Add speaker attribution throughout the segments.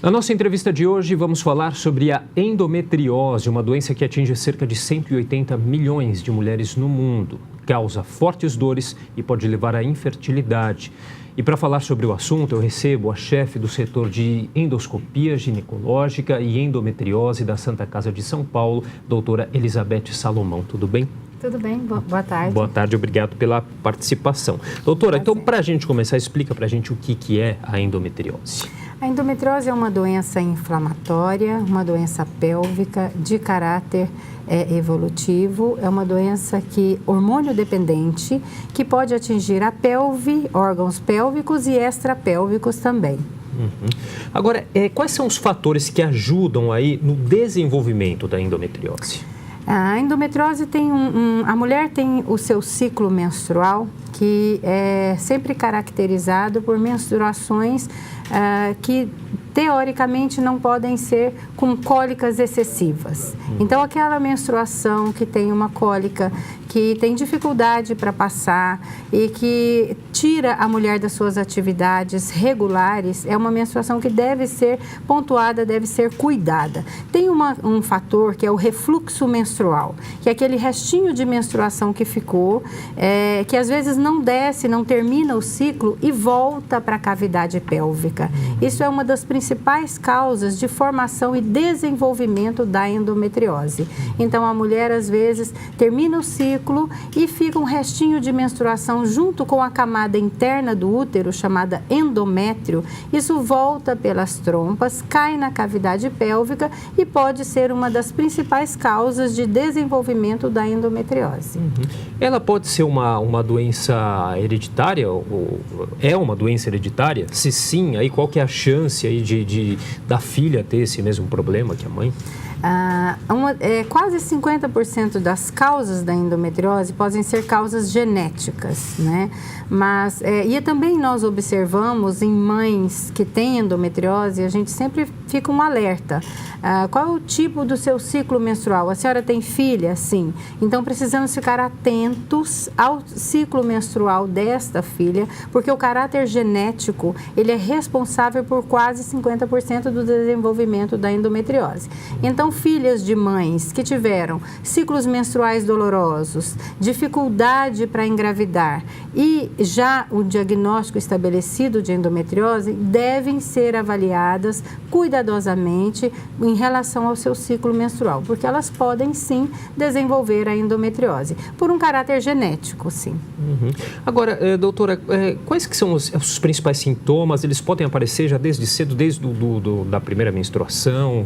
Speaker 1: Na nossa entrevista de hoje, vamos falar sobre a endometriose, uma doença que atinge cerca de 180 milhões de mulheres no mundo, causa fortes dores e pode levar à infertilidade. E para falar sobre o assunto, eu recebo a chefe do setor de endoscopia ginecológica e endometriose da Santa Casa de São Paulo, doutora Elizabeth Salomão. Tudo bem?
Speaker 2: Tudo bem, boa tarde.
Speaker 1: Boa tarde, obrigado pela participação. Doutora, então para a gente começar, explica para a gente o que é a endometriose.
Speaker 2: A endometriose é uma doença inflamatória, uma doença pélvica de caráter evolutivo, é uma doença hormônio dependente, que pode atingir a pelve, órgãos pélvicos e extrapélvicos também.
Speaker 1: Agora, quais são os fatores que ajudam aí no desenvolvimento da endometriose?
Speaker 2: A endometriose a mulher tem o seu ciclo menstrual, que é sempre caracterizado por menstruações que teoricamente não podem ser com cólicas excessivas. Então, aquela menstruação que tem uma cólica, que tem dificuldade para passar e que tira a mulher das suas atividades regulares, é uma menstruação que deve ser pontuada, deve ser cuidada. Tem um fator que é o refluxo menstrual, que é aquele restinho de menstruação que ficou, que às vezes não desce, não termina o ciclo e volta para a cavidade pélvica. Isso é uma das principais causas de formação e desenvolvimento da endometriose. Então, a mulher, às vezes, termina o ciclo e fica um restinho de menstruação junto com a camada interna do útero, chamada endométrio. Isso volta pelas trompas, cai na cavidade pélvica e pode ser uma das principais causas de desenvolvimento da endometriose.
Speaker 1: Ela pode ser uma doença hereditária? Ou é uma doença hereditária? Se sim, aí qual que é a chance aí da filha ter esse mesmo problema que a mãe?
Speaker 2: Quase 50% das causas da endometriose podem ser causas genéticas, né? Mas, e também nós observamos em mães que têm endometriose, a gente sempre fica um alerta. Qual é o tipo do seu ciclo menstrual? A senhora tem filha? Sim. Então, precisamos ficar atentos ao ciclo menstrual desta filha, porque o caráter genético, ele é responsável por quase 50% do desenvolvimento da endometriose. Então, filhas de mães que tiveram ciclos menstruais dolorosos, dificuldade para engravidar e já o diagnóstico estabelecido de endometriose devem ser avaliadas cuidadosamente em relação ao seu ciclo menstrual, porque elas podem sim desenvolver a endometriose, por um caráter genético, sim.
Speaker 1: Agora, doutora, quais que são os principais sintomas? Eles podem aparecer já desde cedo, desde da primeira menstruação?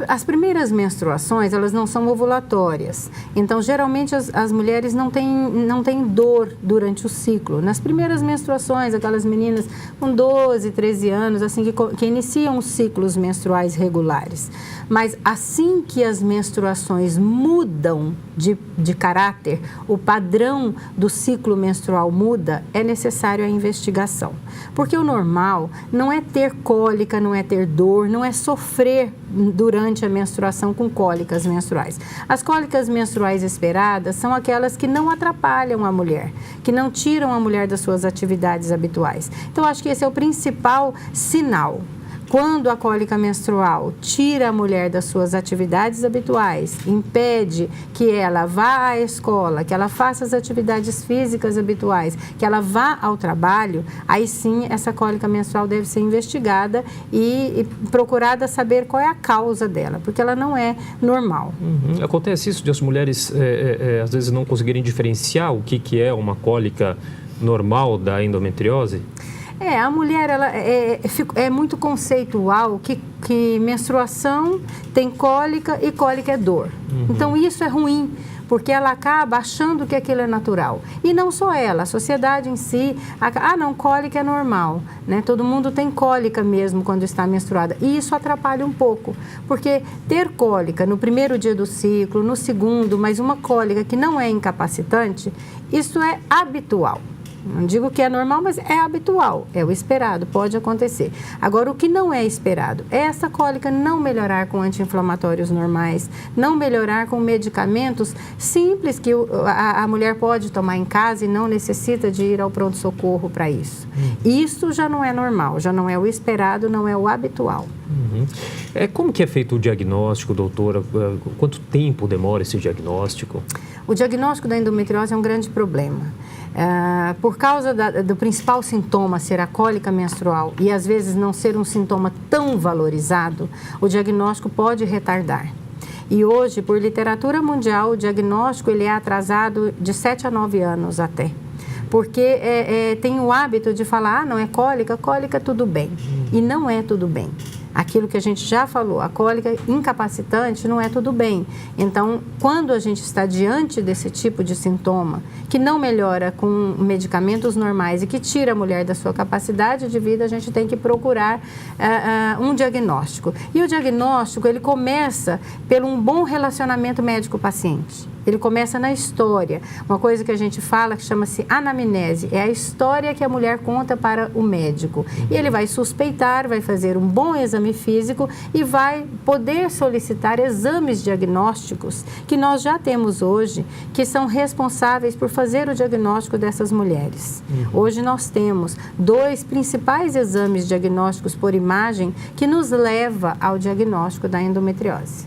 Speaker 2: As primeiras menstruações, elas não são ovulatórias. Então, geralmente, as mulheres não têm dor durante o ciclo. Nas primeiras menstruações, aquelas meninas com 12, 13 anos, assim, que iniciam os ciclos menstruais regulares. Mas assim que as menstruações mudam de caráter, o padrão do ciclo menstrual muda, é necessário a investigação. Porque o normal não é ter cólica, não é ter dor, não é sofrer durante a menstruação com cólicas menstruais. As cólicas menstruais esperadas são aquelas que não atrapalham a mulher, que não tiram a mulher das suas atividades habituais. Então, acho que esse é o principal sinal. Quando a cólica menstrual tira a mulher das suas atividades habituais, impede que ela vá à escola, que ela faça as atividades físicas habituais, que ela vá ao trabalho, aí sim essa cólica menstrual deve ser investigada e procurada saber qual é a causa dela, porque ela não é normal.
Speaker 1: Acontece isso de as mulheres às vezes não conseguirem diferenciar o que é uma cólica normal da endometriose?
Speaker 2: A mulher ela é muito conceitual que menstruação tem cólica e cólica é dor. Então, isso é ruim, porque ela acaba achando que aquilo é natural. E não só ela, a sociedade em si, não, cólica é normal, né? Todo mundo tem cólica mesmo quando está menstruada. E isso atrapalha um pouco, porque ter cólica no primeiro dia do ciclo, no segundo, mas uma cólica que não é incapacitante, isso é habitual. Não digo que é normal, mas é habitual, é o esperado, pode acontecer. Agora, o que não é esperado é essa cólica não melhorar com anti-inflamatórios normais, não melhorar com medicamentos simples que a mulher pode tomar em casa e não necessita de ir ao pronto-socorro para isso. Isso já não é normal, já não é o esperado, não é o habitual.
Speaker 1: Como que é feito o diagnóstico, doutora? Quanto tempo demora esse diagnóstico?
Speaker 2: O diagnóstico da endometriose é um grande problema. Por causa do principal sintoma ser a cólica menstrual e às vezes não ser um sintoma tão valorizado, o diagnóstico pode retardar. E hoje, por literatura mundial, o diagnóstico ele é atrasado de 7 a 9 anos até. Porque tem o hábito de falar, não é cólica, cólica tudo bem. E não é tudo bem. Aquilo que a gente já falou, a cólica incapacitante não é tudo bem. Então, quando a gente está diante desse tipo de sintoma, que não melhora com medicamentos normais e que tira a mulher da sua capacidade de vida, a gente tem que procurar um diagnóstico. E o diagnóstico, ele começa por um bom relacionamento médico-paciente. Ele começa na história, uma coisa que a gente fala que chama-se anamnese, é a história que a mulher conta para o médico. E ele vai suspeitar, vai fazer um bom exame físico e vai poder solicitar exames diagnósticos que nós já temos hoje, que são responsáveis por fazer o diagnóstico dessas mulheres. Hoje nós temos 2 principais exames diagnósticos por imagem que nos leva ao diagnóstico da endometriose.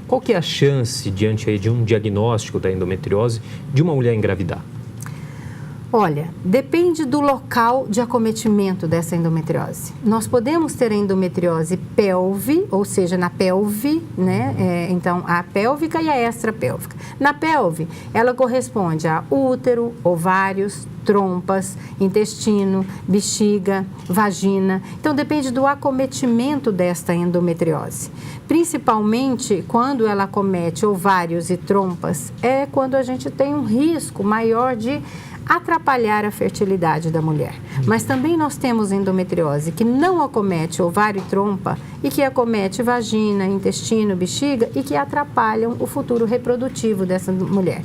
Speaker 1: Qual que é a chance, diante aí de um diagnóstico da endometriose, de uma mulher engravidar?
Speaker 2: Olha, depende do local de acometimento dessa endometriose. Nós podemos ter a endometriose pelve, ou seja, na pelve, né? Então, a pélvica e a extrapélvica. Na pelve, ela corresponde a útero, ovários, trompas, intestino, bexiga, vagina. Então, depende do acometimento desta endometriose. Principalmente quando ela acomete ovários e trompas, é quando a gente tem um risco maior de atrapalhar a fertilidade da mulher. Mas também nós temos endometriose que não acomete ovário e trompa e que acomete vagina, intestino, bexiga e que atrapalham o futuro reprodutivo dessa mulher.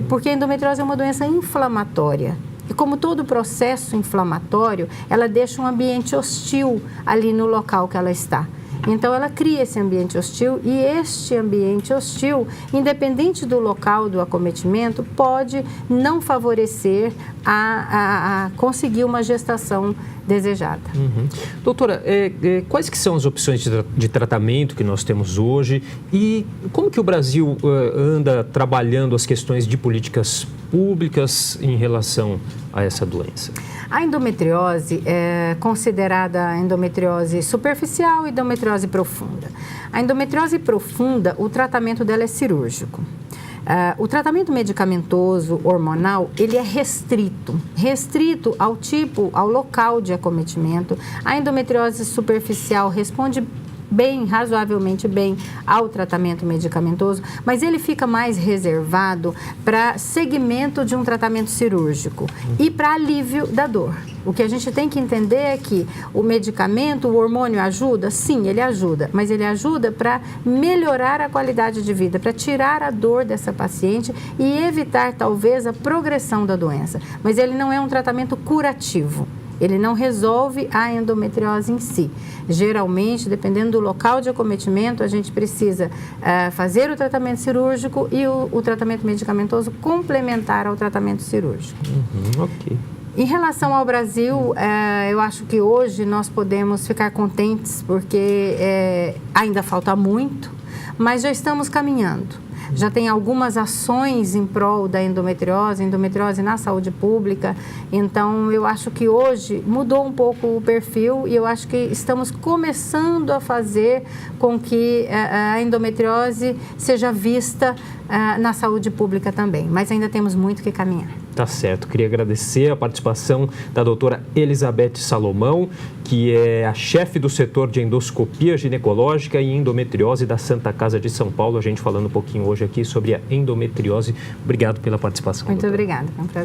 Speaker 2: Porque a endometriose é uma doença inflamatória. E como todo processo inflamatório, ela deixa um ambiente hostil ali no local que ela está. Então, ela cria esse ambiente hostil e este ambiente hostil, independente do local do acometimento, pode não favorecer a conseguir uma gestação desejada.
Speaker 1: Doutora, quais que são as opções de tratamento que nós temos hoje e como que o Brasil anda trabalhando as questões de políticas públicas em relação a essa doença?
Speaker 2: A endometriose é considerada a endometriose superficial e endometriose profunda. A endometriose profunda, o tratamento dela é cirúrgico. O tratamento medicamentoso hormonal, ele é restrito ao tipo, ao local de acometimento. A endometriose superficial responde bem, razoavelmente bem ao tratamento medicamentoso, mas ele fica mais reservado para segmento de um tratamento cirúrgico e para alívio da dor. O que a gente tem que entender é que o medicamento, o hormônio ajuda? Sim, ele ajuda, mas ele ajuda para melhorar a qualidade de vida, para tirar a dor dessa paciente e evitar talvez a progressão da doença. Mas ele não é um tratamento curativo. Ele não resolve a endometriose em si. Geralmente, dependendo do local de acometimento, a gente precisa fazer o tratamento cirúrgico e o tratamento medicamentoso complementar ao tratamento cirúrgico.
Speaker 1: Ok.
Speaker 2: Em relação ao Brasil, eu acho que hoje nós podemos ficar contentes porque ainda falta muito, mas já estamos caminhando. Já tem algumas ações em prol da endometriose na saúde pública. Então, eu acho que hoje mudou um pouco o perfil e eu acho que estamos começando a fazer com que a endometriose seja vista na saúde pública também. Mas ainda temos muito que caminhar.
Speaker 1: Tá certo. Queria agradecer a participação da doutora Elizabeth Salomão, que é a chefe do setor de endoscopia ginecológica e endometriose da Santa Casa de São Paulo. A gente falando um pouquinho hoje aqui sobre a endometriose. Obrigado pela participação.
Speaker 2: Muito
Speaker 1: doutora.
Speaker 2: obrigada. Foi um prazer.